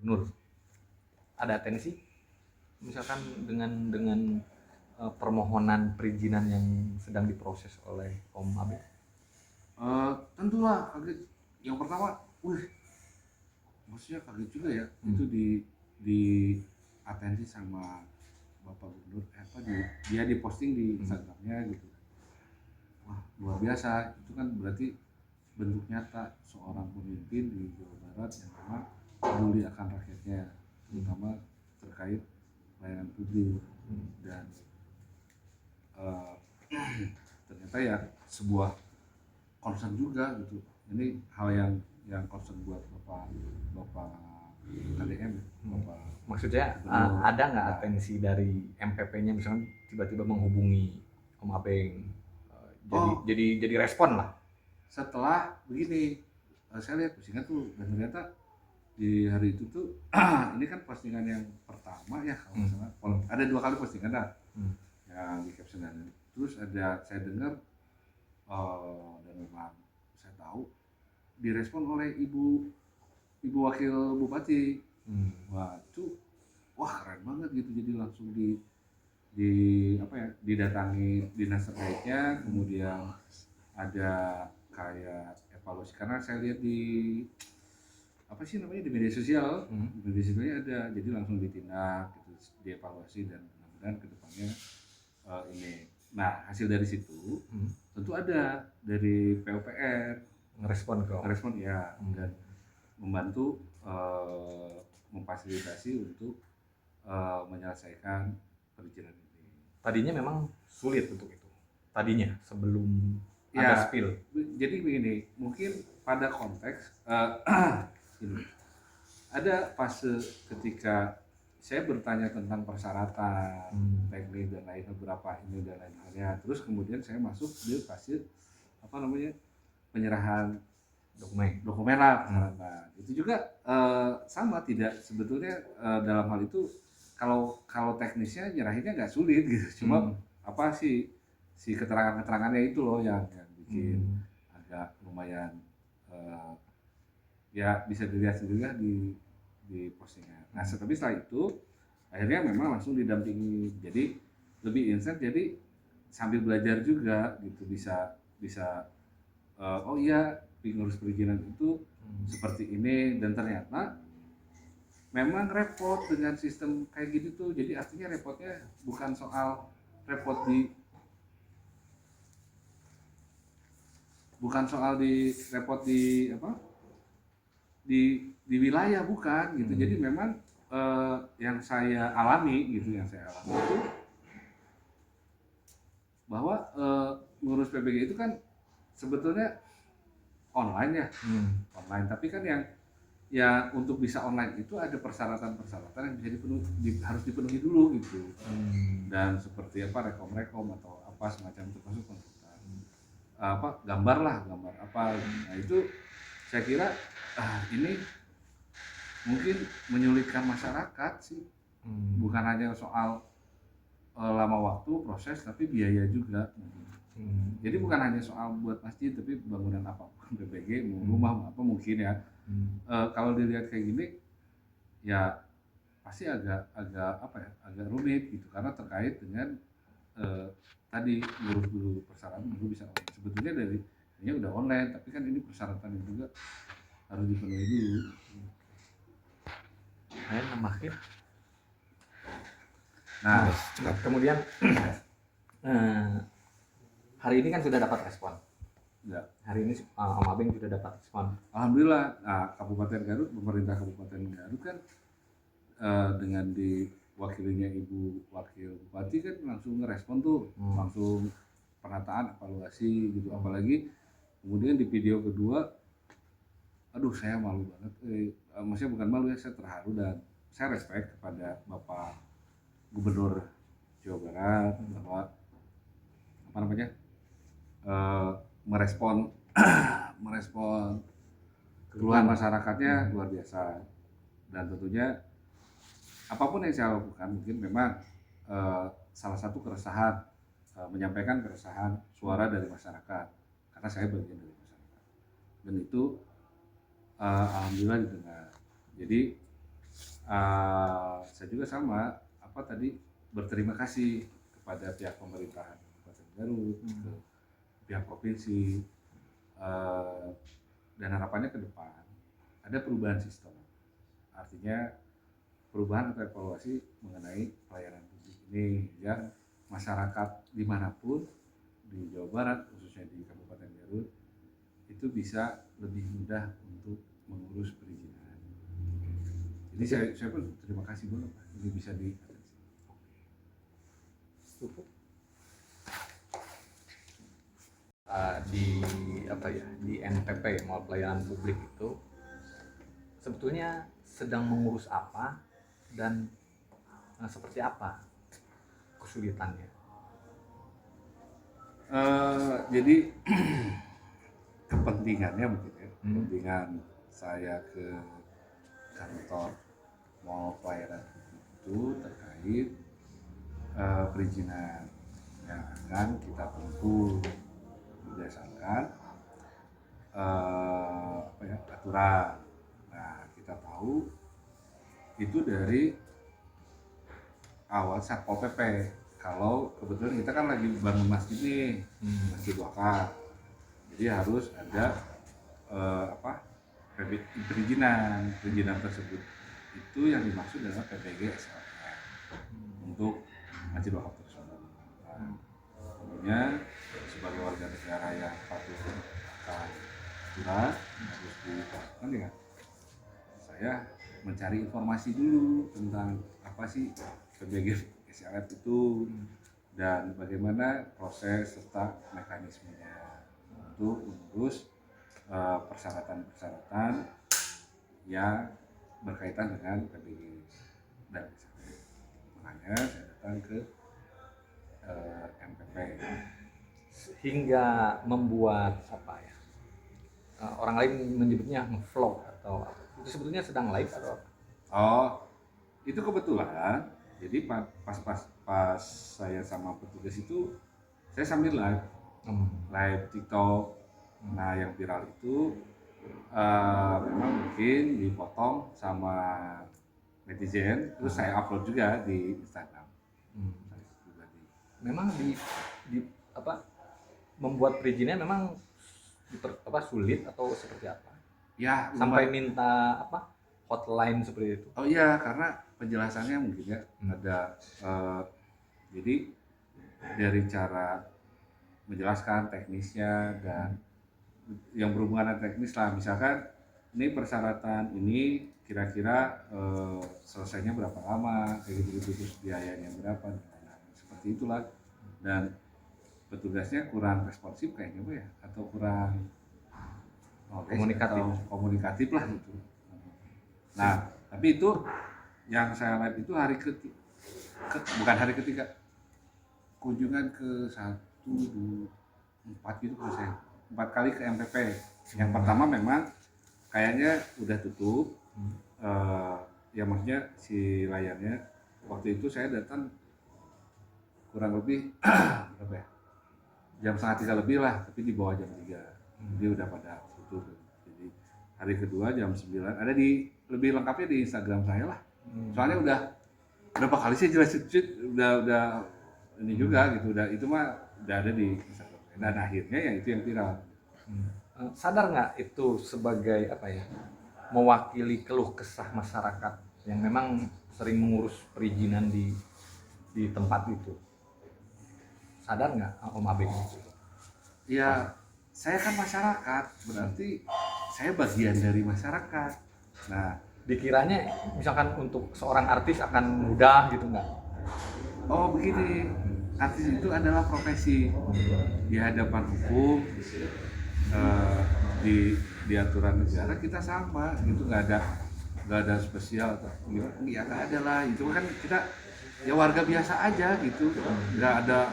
Nur, ada atensi misalkan dengan permohonan perizinan yang sedang diproses oleh Om Abe? Tentulah kaget. Yang pertama, maksudnya kaget juga ya. Itu di atensi sama Bapak Gubernur, dia diposting di Instagramnya gitu. Wah, luar biasa. Itu kan berarti bentuk nyata seorang pemimpin di Jawa Barat yang memang peduli akan rakyatnya, terutama terkait pelayanan publik. Dan uh, ternyata ya sebuah concern juga gitu. Ini hal yang concern buat bapak KDM, bapak. Maksudnya ada nggak atensi dari MPP-nya misalnya tiba-tiba menghubungi Om Abeng, jadi respon lah? Setelah begini, saya lihat postingan tuh, dan ternyata di hari itu tuh ini kan postingan yang pertama ya kalau nggak salah. Ada 2 kali postingan dah yang di caption. Terus saya dengar dan memang saya tahu direspon oleh ibu wakil bupati. Wah keren banget gitu, jadi langsung didatangi dinas terkaitnya, kemudian ada kayak evaluasi, karena saya lihat di di media sosial, ada, jadi langsung ditindak gitu, dievaluasi, dan mudah-mudahan kedepannya ini. Nah, hasil dari situ tentu ada dari PUPR ngerespon ya, dan membantu memfasilitasi untuk menyelesaikan perizinan ini. Tadinya memang sulit untuk itu. Tadinya sebelum ada spill. Jadi begini, mungkin pada konteks ini ada fase ketika saya bertanya tentang persyaratan teknis dan lain beberapa ini dan lain halnya. Terus kemudian saya masuk di fase penyerahan dokumen lah persyaratan. Itu juga sama, tidak sebetulnya dalam hal itu kalau teknisnya nyerahinnya nggak sulit gitu. Cuma si keterangannya itu loh yang bikin agak lumayan ya bisa dilihat sendiri lah di postingan. Nah, setelah itu akhirnya memang langsung didampingi, jadi lebih instan, jadi sambil belajar juga gitu, bisa oh iya ngurus perizinan itu seperti ini, dan ternyata memang repot dengan sistem kayak gitu tuh. Jadi artinya repotnya bukan soal repot di wilayah, bukan gitu. Jadi memang yang saya alami itu bahwa ngurus PBG itu kan sebetulnya online ya, online, tapi kan yang untuk bisa online itu ada persyaratan yang bisa harus dipenuhi dulu gitu. Dan seperti rekom atau semacam itu, masuk konsultan gambar apa. Nah, itu saya kira ini mungkin menyulitkan masyarakat sih. Bukan hanya soal lama waktu proses, tapi biaya juga. Jadi bukan hanya soal buat masjid, tapi bangunan apapun, PPG, rumah apa mungkin ya. Kalau dilihat kayak gini ya pasti agak rumit gitu, karena terkait dengan tadi guru persyaratan dulu bisa online. Sebetulnya ini udah online, tapi kan ini persyaratan juga harus dipenuhi dulu. Nambahin. Nah, kemudian hari ini kan sudah dapat respon. Ya. Hari ini Om Abeng sudah dapat respon. Alhamdulillah. Nah, pemerintah Kabupaten Garut kan dengan diwakilinya Ibu Wakil Bupati kan langsung ngerespon tuh, langsung penataan, evaluasi gitu. Apalagi kemudian di video kedua, aduh saya malu banget. Maksudnya bukan malu ya, saya terharu dan saya respect kepada Bapak Gubernur Jawa Barat bahwa merespon keluhan masyarakatnya luar biasa. Dan tentunya apapun yang saya lakukan, mungkin memang salah satu keresahan, menyampaikan keresahan suara dari masyarakat, karena saya bagian dari masyarakat, dan itu alhamdulillah didengar. Jadi Saya juga sama tadi berterima kasih kepada pihak pemerintahan Kabupaten Garut, ke pihak provinsi, dan harapannya ke depan ada perubahan sistem. Artinya perubahan atau evaluasi mengenai pelayanan publik ini, yang masyarakat dimanapun di Jawa Barat, khususnya di Kabupaten Garut, itu bisa lebih mudah untuk mengurus perizinan. Jadi saya pun terima kasih banget Pak, ini bisa di di NPP, Mall Pelayanan Publik itu sebetulnya sedang mengurus apa dan seperti apa kesulitannya? Jadi kepentingannya mungkin ya, kepentingan saya ke kantor Mall Pelayanan itu terkait perizinan yang akan kita tempuh berdasarkan aturan. Nah, kita tahu itu dari awal Satpol PP. Kalau kebetulan kita kan lagi bangun masjid nih, masjid wakaf, jadi harus ada perizinan tersebut. Itu yang dimaksud adalah PPG SLM untuk masjid wakaf tersebut. Nah, tentunya sebagai warga negara yang patuh akan aturan harus dilakukan ya. Saya mencari informasi dulu tentang apa sih PPG SLM itu dan bagaimana proses serta mekanismenya untuk mengurus persyaratan-persyaratan yang berkaitan dengan PPG dan SLM. Makanya saya datang ke MPP hingga membuat orang lain menyebutnya vlog atau itu sebetulnya sedang live atau apa? Oh, itu kebetulan. Jadi pas saya sama petugas itu saya sambil live TikTok. Nah, yang viral itu memang mungkin dipotong sama netizen, terus saya upload juga di Instagram. Memang membuat perizinnya memang sulit atau seperti apa? Ya, sampai minta hotline seperti itu. Oh iya, karena penjelasannya mungkin ya ada jadi dari cara menjelaskan teknisnya dan yang berhubungan dengan teknis lah, misalkan ini persyaratan ini kira-kira selesainya berapa lama, kayak gitu, terus biayanya berapa, nah, seperti itulah. Dan petugasnya kurang responsif kayaknya Bu ya, atau kurang komunikatif lah gitu. Nah, tapi itu yang saya live itu bukan hari ketiga, kunjungan ke 1, 2, 4 gitu kalau saya 4 kali ke MPP. Yang pertama memang kayaknya udah tutup, ya maksudnya si layarnya. Waktu itu saya datang kurang lebih berapa ya, jam 2:30 lebih lah, tapi di bawah jam 3 dia udah pada tutup. Jadi hari kedua jam 9 ada lebih lengkapnya di Instagram saya lah. Soalnya udah berapa kali sih jelasin, udah ini juga gitu, itu mah udah ada di Instagram. Dan akhirnya yang itu yang viral. Sadar nggak itu sebagai mewakili keluh kesah masyarakat yang memang sering mengurus perizinan di tempat itu? Sadar nggak Om Abeng? Ya, saya kan masyarakat, berarti saya bagian dari masyarakat. Nah, dikiranya misalkan untuk seorang artis akan mudah gitu nggak? Oh begini, artis itu adalah profesi di hadapan hukum, di aturan negara kita sama gitu, nggak ada spesial atau ya nggak ada lah, itu kan kita ya warga biasa aja gitu, nggak ada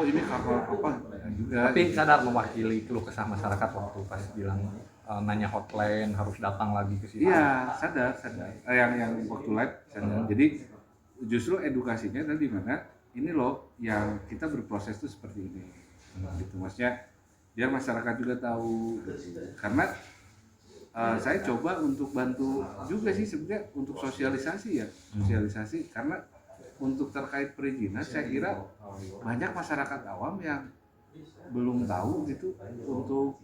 ini karena apa juga. Tapi sadar mewakili keluh kesah masyarakat waktu pas bilang nanya hotline harus datang lagi ke situ. Iya, sadar. Yang waktu live sadar. Jadi justru edukasinya tadi mana ini loh yang kita berproses itu seperti ini. Gitu maksudnya biar masyarakat juga tahu gitu. Karena saya coba untuk bantu juga sih sebenarnya untuk sosialisasi ya, sosialisasi karena untuk terkait perizinan saya kira banyak masyarakat awam yang belum tahu gitu untuk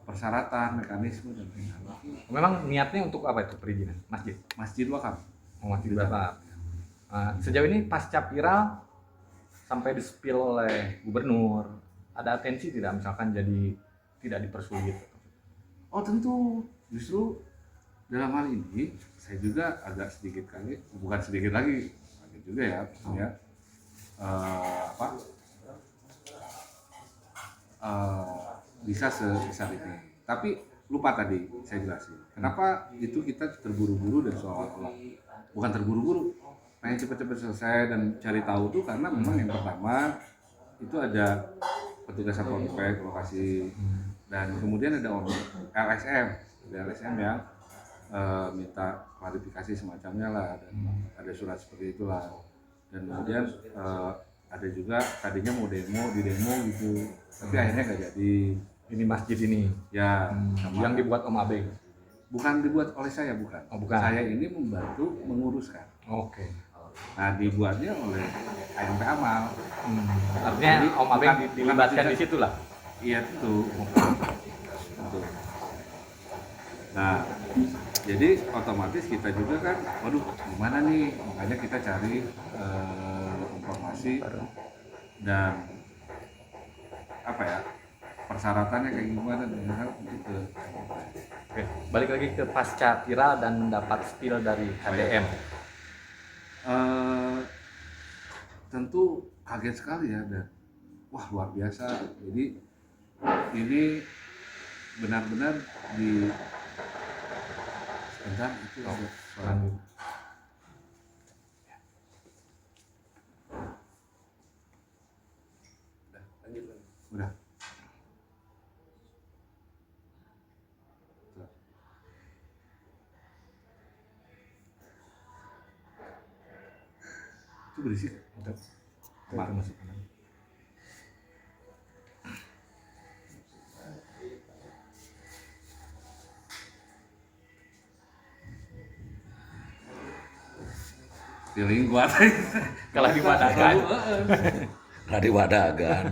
persyaratan, mekanisme dan lain-lain. Memang niatnya untuk apa itu perizinan? Masjid? Masjid wakaf. Masjid wakaf. Sejauh ini pasca viral sampai di-spill oleh gubernur, ada atensi tidak misalkan jadi tidak dipersulit? Oh tentu, justru dalam hal ini saya juga agak sedikit kaget, bukan sedikit lagi, kaget juga ya, maksudnya bisa sebesar ini. Tapi lupa tadi saya jelasin, kenapa itu kita terburu-buru dan seolah-olah bukan terburu-buru, pengen cepet-cepet selesai dan cari tahu tuh karena memang yang pertama itu ada petugas satpol pp lokasi dan kemudian ada LSM yang minta klarifikasi semacamnya lah dan ada surat seperti itulah dan kemudian ada juga tadinya mau di demo gitu tapi akhirnya nggak jadi. Ini masjid ini Ya yang dibuat Om Abe? Bukan dibuat oleh saya, bukan. Oh, bukan. Saya ini membantu menguruskan. Oke. Nah dibuatnya oleh AMP Amal. Artinya jadi, Om Abe dilibatkan di situ lah? Iya itu. Nah jadi otomatis kita juga kan, waduh gimana nih, makanya kita cari informasi dan apa ya persyaratannya kayak gimana dan gitu. Oke, balik lagi ke pasca viral dan mendapat spill dari HDM. Tentu kaget sekali ya dan wah luar biasa. Jadi ini benar-benar di sebentar itu ada suara. Udah. Itu berisik. Udah. Masuk. Feeling kuat. Kalah di Wadagan. Kalah di Wadagan.